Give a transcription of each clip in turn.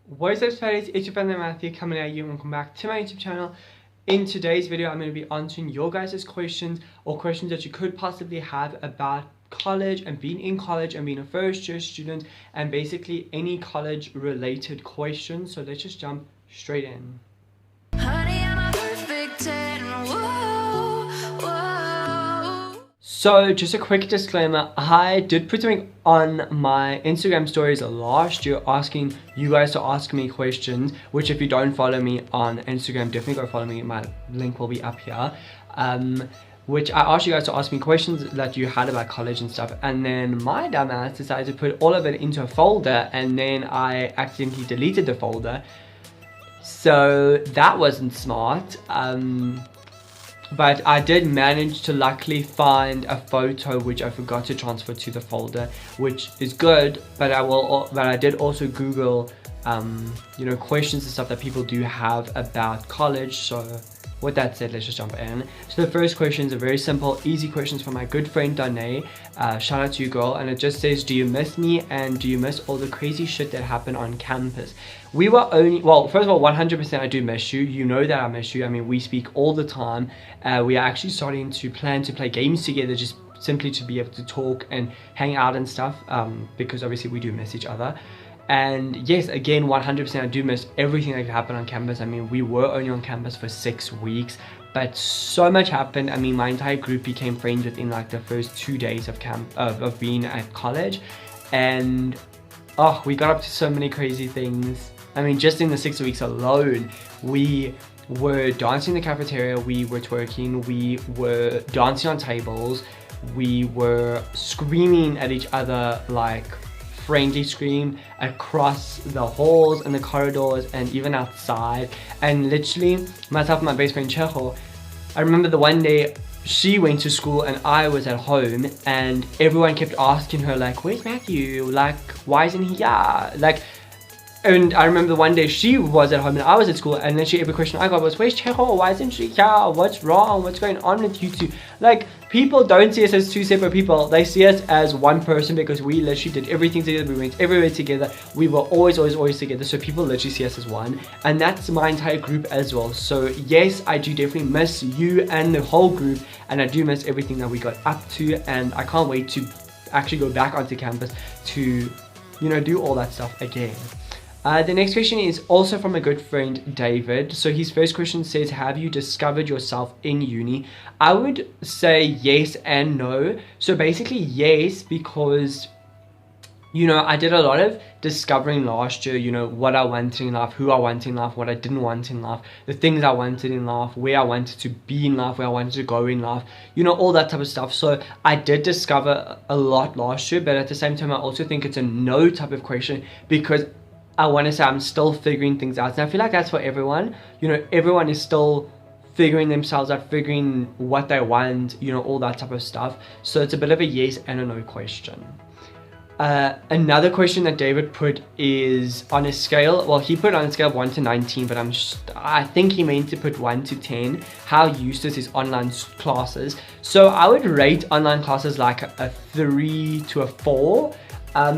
What is up, spidies? It's your friend Matthew coming at you, and welcome back to my YouTube channel. In today's video, I'm going to be answering your guys' questions or questions that you could possibly have about college and being in college and being a first year student and basically any college related questions. So let's just jump straight in. Honey, I'm a perfect 10. Whoa, whoa. So just a quick disclaimer, I did put something on my Instagram stories last year asking you guys to ask me questions, which if you don't follow me on Instagram, definitely go follow me. My link will be up here. Which I asked you guys to ask me questions that you had about college and stuff, and then my dumbass decided to put all of it into a folder, and then I accidentally deleted the folder. So that wasn't smart. But I did manage to luckily find a photo which I forgot to transfer to the folder, which is good. But I did also Google, you know, questions and stuff that people do have about college. So with that said, let's just jump in. So the first question is a very simple, easy questions from my good friend Danae. Shout out to you, girl. And it just says, do you miss me and do you miss all the crazy shit that happened on campus? We were only, well, first of all, 100% I do miss you. You know that I miss you. I mean, we speak all the time. We are actually starting to plan to play games together, just simply to be able to talk and hang out and stuff, because obviously we do miss each other. And yes, again, 100% I do miss everything that happened on campus. I mean, we were only on campus for 6 weeks, but so much happened. I mean, my entire group became friends within like the first 2 days of of being at college. And oh, we got up to so many crazy things. I mean, just in the 6 weeks alone, we were dancing in the cafeteria, we were twerking, we were dancing on tables, we were screaming at each other like friendly scream across the halls and the corridors and even outside. And literally, myself and my best friend Cheho, I remember the one day she went to school and I was at home, and everyone kept asking her like, where's Matthew? Like, why isn't he here? Like, and I remember one day she was at home and I was at school, and literally every question I got was, where's Cheho? Why isn't she here? What's wrong? What's going on with you two? Like, people don't see us as two separate people. They see us as one person because we literally did everything together. We went everywhere together. We were always together. So people literally see us as one. And that's my entire group as well. So yes, I do definitely miss you and the whole group. And I do miss everything that we got up to. And I can't wait to actually go back onto campus to, you know, do all that stuff again. The next question is also from a good friend, David. So his first question says, have you discovered yourself in uni? I would say yes and no. So basically yes, because, you know, I did a lot of discovering last year, you know, what I wanted in life, who I wanted in life, what I didn't want in life, the things I wanted in life, where I wanted to be in life, where I wanted to go in life, you know, all that type of stuff. So I did discover a lot last year, but at the same time, I also think it's a no type of question, because I want to say I'm still figuring things out. And I feel like that's for everyone. You know, everyone is still figuring themselves out, figuring what they want, you know, all that type of stuff. So it's a bit of a yes and a no question. Another question that David put is on a scale, well, he put on a scale of 1 to 19, but I think he meant to put 1 to 10, how useless is online classes. So I would rate online classes like a 3 to a 4.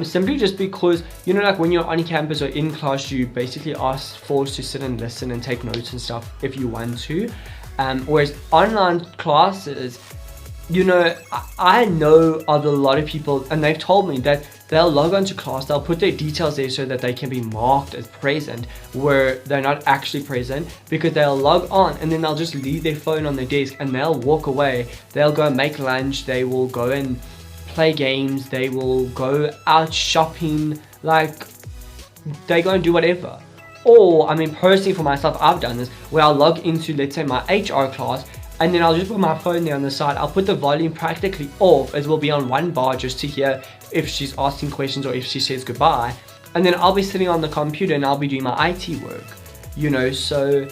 Simply just because, you know, like when you're on campus or in class, you basically are forced to sit and listen and take notes and stuff if you want to. Whereas online classes, you know, I know of a lot of people, and they've told me that they'll log on to class, they'll put their details there so that they can be marked as present, where they're not actually present, because they'll log on and then they'll just leave their phone on their desk and they'll walk away. They'll go and make lunch, they will go and play games, they will go out shopping, like they go and do whatever. Or, I mean, personally for myself, I've done this where I'll log into, let's say, my HR class, and then I'll just put my phone there on the side. I'll put the volume practically off, as will be on one bar, just to hear if she's asking questions or if she says goodbye. And then I'll be sitting on the computer and I'll be doing my IT work, you know. So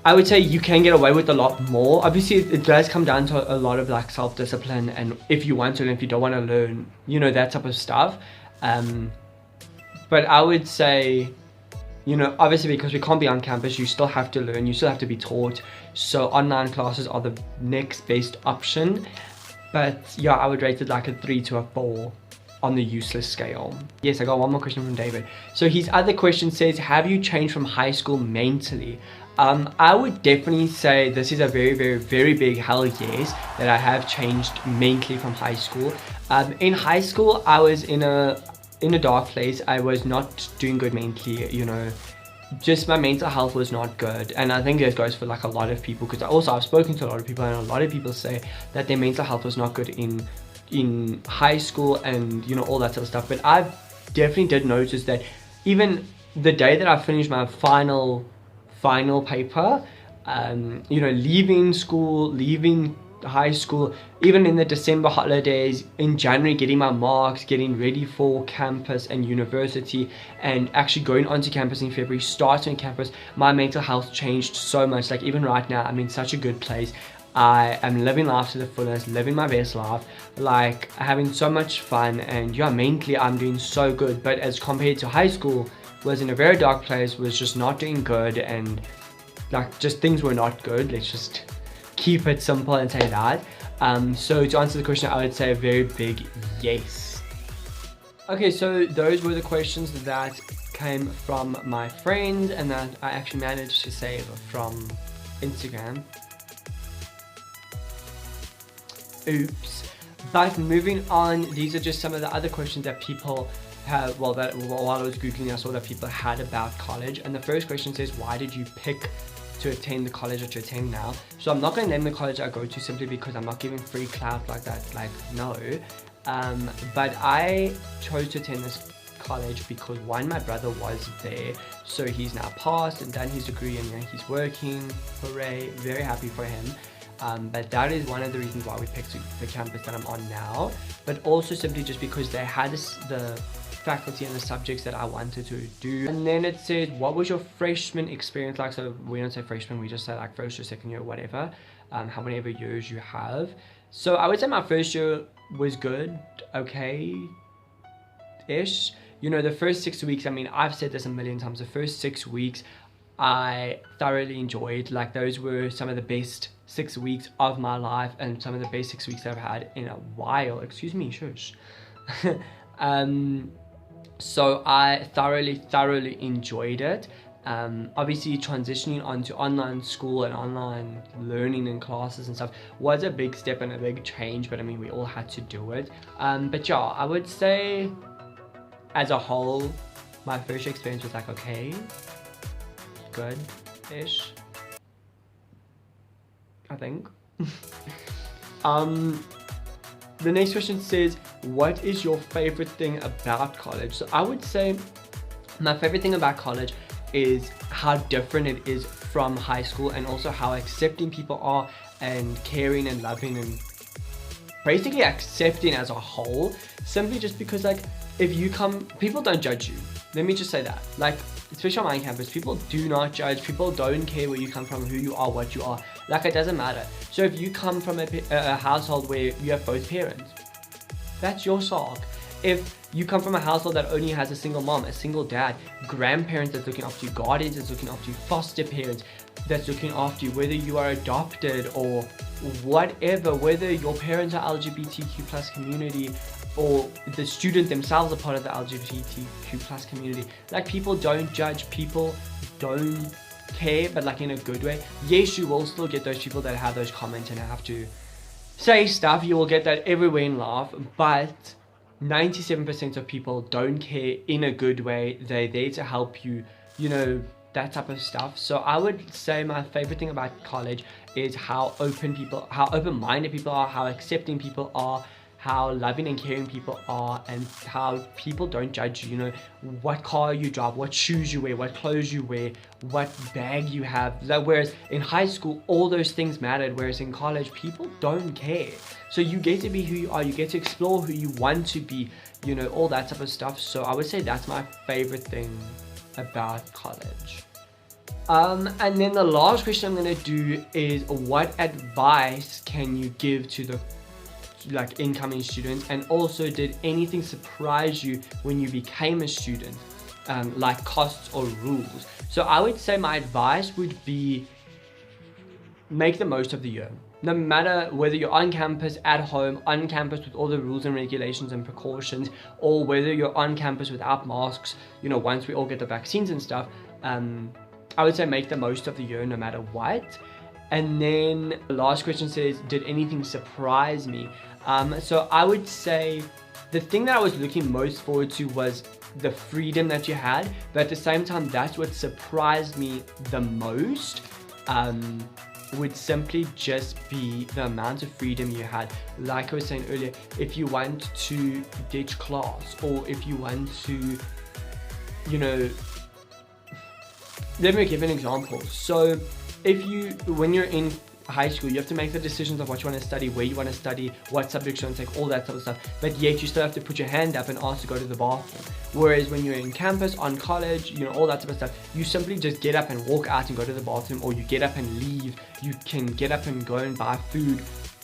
I would say you can get away with a lot more. Obviously, it does come down to a lot of like self-discipline, and if you want to and if you don't want to learn, you know, that type of stuff. But I would say, you know, obviously because we can't be on campus, you still have to learn, you still have to be taught. So online classes are the next best option. But yeah, I would rate it like a 3 to a 4. on the useless scale. Yes, I got one more question from David. So his other question says, have you changed from high school mentally? I would definitely say this is a very, very, very big hell yes, that I have changed mentally from high school. In high school, I was in a dark place. I was not doing good mentally, you know, just my mental health was not good. And I think that goes for like a lot of people, because also I've spoken to a lot of people, and a lot of people say that their mental health was not good in high school, and you know, all that sort of stuff. But I've definitely did notice that even the day that I finished my final paper, you know, leaving school, leaving high school, even in the December holidays, in January getting my marks, getting ready for campus and university, and actually going onto campus in February, starting campus, my mental health changed so much. Like even right now, I'm in such a good place. I am living life to the fullest, living my best life, like having so much fun, and yeah, mentally I'm doing so good. But as compared to high school, was in a very dark place, was just not doing good, and like just things were not good. Let's just keep it simple and say that. So to answer the question, I would say a very big yes. Okay, so those were the questions that came from my friends and that I actually managed to save from Instagram. Oops. But moving on, these are just some of the other questions that people have, while I was Googling, I saw that people had about college. And the first question says, why did you pick to attend the college that you attend now? So I'm not going to name the college I go to simply because I'm not giving free clout like that, like no. But I chose to attend this college because one, my brother was there, so he's now passed and done his degree, and you know, he's working. Hooray, very happy for him. But that is one of the reasons why we picked the campus that I'm on now, but also simply just because they had the faculty and the subjects that I wanted to do. And then it said, what was your freshman experience like? So we don't say freshman, we just say like first or second year, whatever, how many years you have. So I would say my first year was good, okay-ish. You know, the first 6 weeks, I mean, I've said this a million times, the first 6 weeks I thoroughly enjoyed. Like those were some of the best 6 weeks of my life, and some of the best 6 weeks I've had in a while. Excuse me, shush. So I thoroughly enjoyed it. Obviously transitioning onto online school and online learning and classes and stuff was a big step and a big change, but I mean, we all had to do it. But yeah, I would say as a whole, my first experience was like, okay, good-ish, I think. The next question says, what is your favorite thing about college? So I would say my favorite thing about college is how different it is from high school, and also how accepting people are, and caring and loving, and basically accepting as a whole. Simply just because, like, if you come, people don't judge you. Let me just say that. Like, especially on my campus, people do not judge. People don't care where you come from, who you are, what you are. Like, it doesn't matter. So if you come from a household where you have both parents, that's your sock. If you come from a household that only has a single mom, a single dad, grandparents that's looking after you, guardians that's looking after you, foster parents that's looking after you, whether you are adopted or whatever, whether your parents are LGBTQ plus community, or the student themselves are part of the LGBTQ plus community. Like, people don't judge, people don't care, but like in a good way. Yes, you will still get those people that have those comments and have to say stuff. You will get that everywhere in life, but 97% of people don't care in a good way. They're there to help you, you know, that type of stuff. So I would say my favorite thing about college is how open-minded people are, how accepting people are, how loving and caring people are, and how people don't judge you. You know, what car you drive, what shoes you wear, what clothes you wear, what bag you have. Like, whereas in high school, all those things mattered, whereas in college, people don't care. So you get to be who you are, you get to explore who you want to be, you know, all that type of stuff. So I would say that's my favorite thing about college. And then the last question I'm going to do is, what advice can you give to the incoming students? And also, did anything surprise you when you became a student, like costs or rules? So I would say my advice would be, make the most of the year. no matter whether you're on campus, at home, on campus with all the rules and regulations and precautions, or whether you're on campus without masks, you know, once we all get the vaccines and stuff, I would say make the most of the year no matter what. And then the last question says, did anything surprise me? So I would say the thing that I was looking most forward to was the freedom that you had, but at the same time, that's what surprised me the most. Would simply just be the amount of freedom you had. Like I was saying earlier, if you want to ditch class, or if you want to, you know, let me give an example. So when you're in high school, you have to make the decisions of what you want to study, where you want to study, what subjects you want to take, all that sort of stuff, but yet you still have to put your hand up and ask to go to the bathroom. Whereas when you're in campus, on college, you know, all that sort of stuff, you simply just get up and walk out and go to the bathroom, or you get up and leave. You can get up and go and buy food.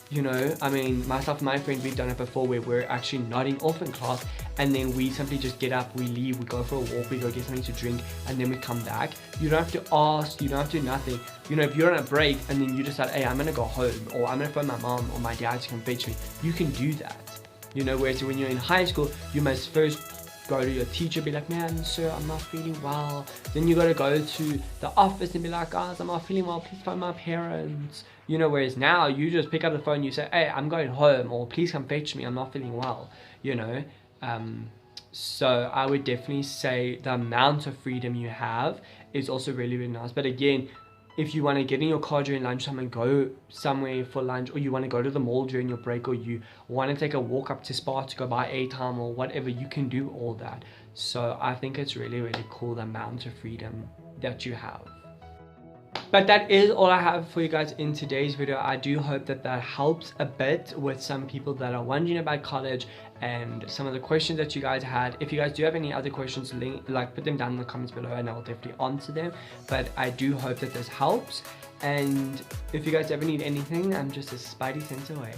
You know, I mean, myself and my friend, we've done it before where we're actually nodding off in class, and then we simply just get up, we leave, we go for a walk, we go get something to drink, and then we come back. You don't have to ask, you don't have to do nothing. You know, if you're on a break and then you decide, hey, I'm gonna go home, or I'm gonna phone my mom or my dad to come fetch me, you can do that. You know, whereas when you're in high school, you must first go to your teacher, be like, man, sir, I'm not feeling well. Then you gotta go to the office and be like, guys, I'm not feeling well, please phone my parents. You know, whereas now you just pick up the phone, you say, hey, I'm going home, or please come fetch me, I'm not feeling well, you know. So I would definitely say the amount of freedom you have is also really, really nice. But again, if you want to get in your car during lunchtime and go somewhere for lunch, or you want to go to the mall during your break, or you want to take a walk up to Spar to go buy airtime or whatever, you can do all that. So I think it's really, really cool, the amount of freedom that you have. But that is all I have for you guys in today's video. I do hope that that helps a bit with some people that are wondering about college and some of the questions that you guys had. If you guys do have any other questions, put them down in the comments below and I'll definitely answer them. But I do hope that this helps. And if you guys ever need anything, I'm just a spidey sense away.